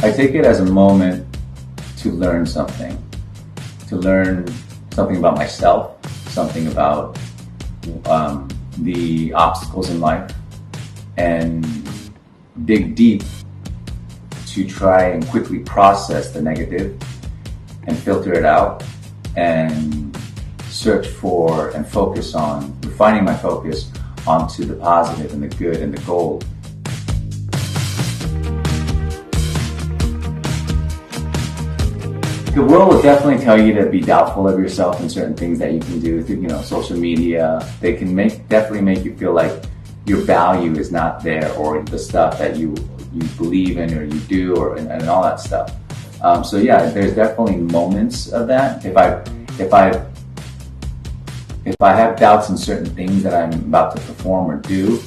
I take it as a moment to learn something about myself, something about the obstacles in life, and dig deep to try and quickly process the negative and filter it out and search for and focus on refining my focus onto the positive and the good and the gold. The world will definitely tell you to be doubtful of yourself and certain things that you can do through, social media. They can definitely make you feel like your value is not there, or the stuff that you believe in or you do, and all that stuff. So yeah, there's definitely moments of that. If I have doubts in certain things that I'm about to perform or do,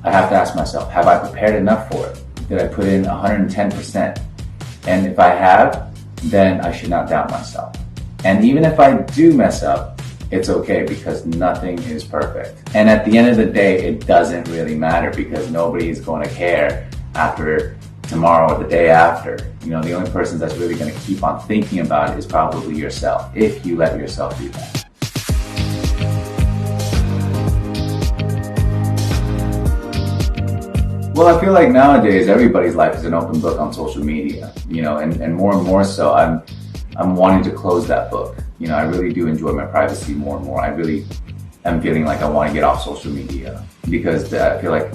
I have to ask myself, have I prepared enough for it? Did I put in 110%? And if I have, then I should not doubt myself. And even if I do mess up, it's okay, because nothing is perfect. And at the end of the day, it doesn't really matter, because nobody is going to care after tomorrow or the day after. The only person that's really going to keep on thinking about it is probably yourself, if you let yourself do that. Well, I feel like nowadays everybody's life is an open book on social media, and more so, I'm wanting to close that book. I really do enjoy my privacy more and more. I really am feeling like I want to get off social media, because I feel like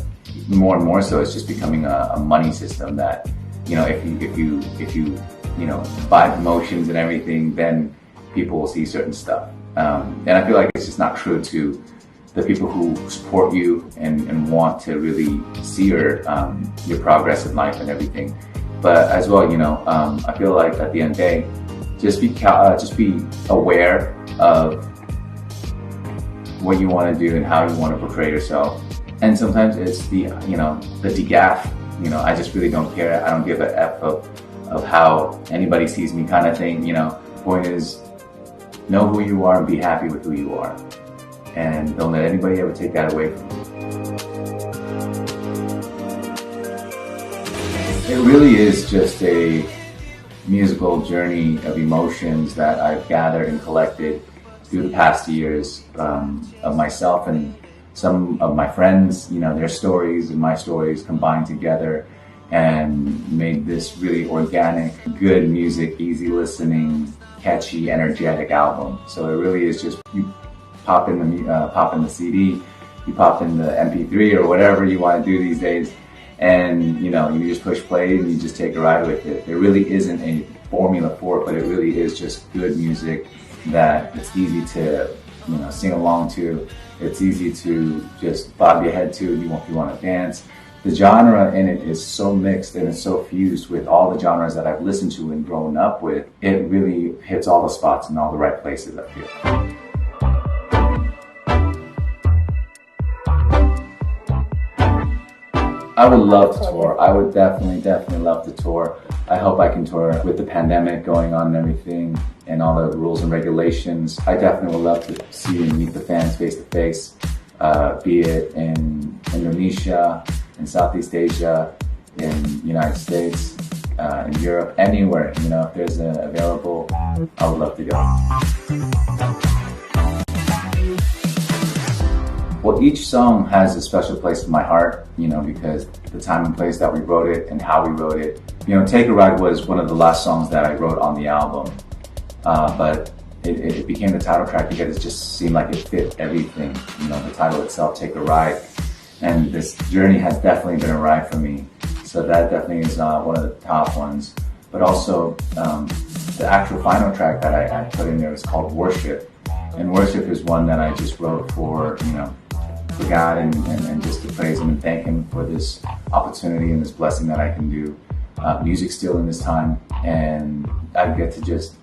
more and more so it's just becoming a money system that, if you buy promotions and everything, then people will see certain stuff. And I feel like it's just not true to the people who support you and want to really see your progress in life and everything. But as well, I feel like at the end of the day, just be aware of what you want to do and how you want to portray yourself. And sometimes it's the degaff. I just really don't care. I don't give a F of how anybody sees me, kind of thing. Point is, know who you are and be happy with who you are. And don't let anybody ever take that away from you. It really is just a musical journey of emotions that I've gathered and collected through the past years, of myself and some of my friends, their stories and my stories combined together and made this really organic, good music, easy listening, catchy, energetic album. So it really is just, you pop in the CD, you pop in the MP3 or whatever you want to do these days, and you just push play and you just take a ride with it. There really isn't a formula for it, but it really is just good music that it's easy to sing along to. It's easy to just bob your head to if you want to dance. The genre in it is so mixed and it's so fused with all the genres that I've listened to and grown up with. It really hits all the spots in all the right places, I feel. I would love to tour. I would definitely love to tour. I hope I can tour with the pandemic going on and everything and all the rules and regulations. I definitely would love to see and meet the fans face to face, be it in Indonesia, in Southeast Asia, in the United States, in Europe, anywhere. If there's available, I would love to go. Well, each song has a special place in my heart, because the time and place that we wrote it and how we wrote it. Take a Ride was one of the last songs that I wrote on the album, but it became the title track because it just seemed like it fit everything. The title itself, Take a Ride, and this journey has definitely been a ride for me. So that definitely is one of the top ones. But also, the actual final track that I put in there is called Worship, and Worship is one that I just wrote for God and just to praise Him and thank Him for this opportunity and this blessing that I can do music still in this time, and I get to just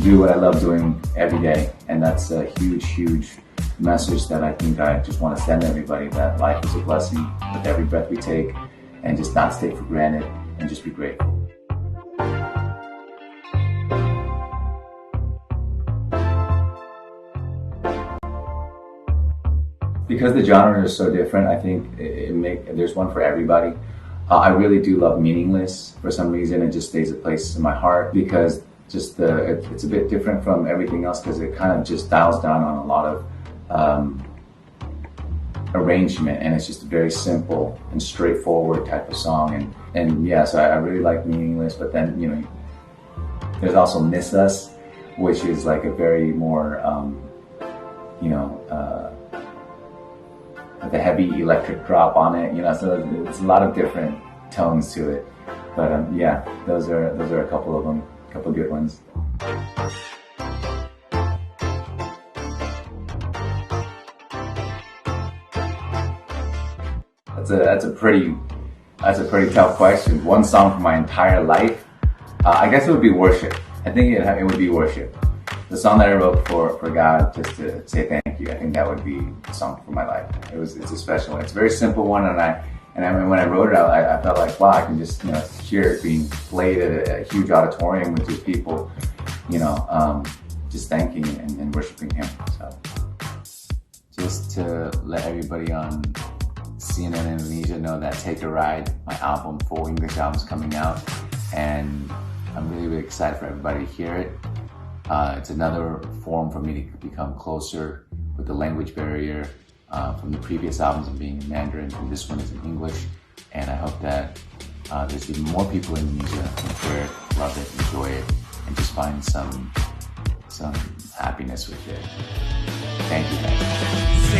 do what I love doing every day, and that's a huge message that I think I just want to send everybody, that life is a blessing with every breath we take, and just not take for granted and just be grateful. Because the genre is so different, I think there's one for everybody. I really do love Meaningless. For some reason, it just stays a place in my heart because just it's a bit different from everything else because it kind of just dials down on a lot of arrangement, and it's just a very simple and straightforward type of song. And yeah, so I really like Meaningless. But then, you know, there's also Miss Us, which is like a very more you know, with a heavy electric drop on it, you know, so it's a lot of different tones to it. But yeah, those are a couple of them, a couple of good ones. That's a pretty tough question. One song for my entire life, I guess it would be Worship. I think it would be Worship. The song that I wrote for God, just to say thank you. I think that would be the song for my life. It's a special one. It's a very simple one, and I mean, when I wrote it out, I felt like, wow, I can just, you know, hear it being played at a huge auditorium with just people, you know, just thanking and worshiping Him. So, just to let everybody on CNN Indonesia know that Take a Ride, my album, full English album, is coming out, and I'm really excited for everybody to hear it. It's another form for me to become closer with the language barrier from the previous albums of being in Mandarin, and this one is in English. And I hope that there's even more people in Indonesia who hear it, love it, enjoy it, and just find some happiness with it. Thank you guys.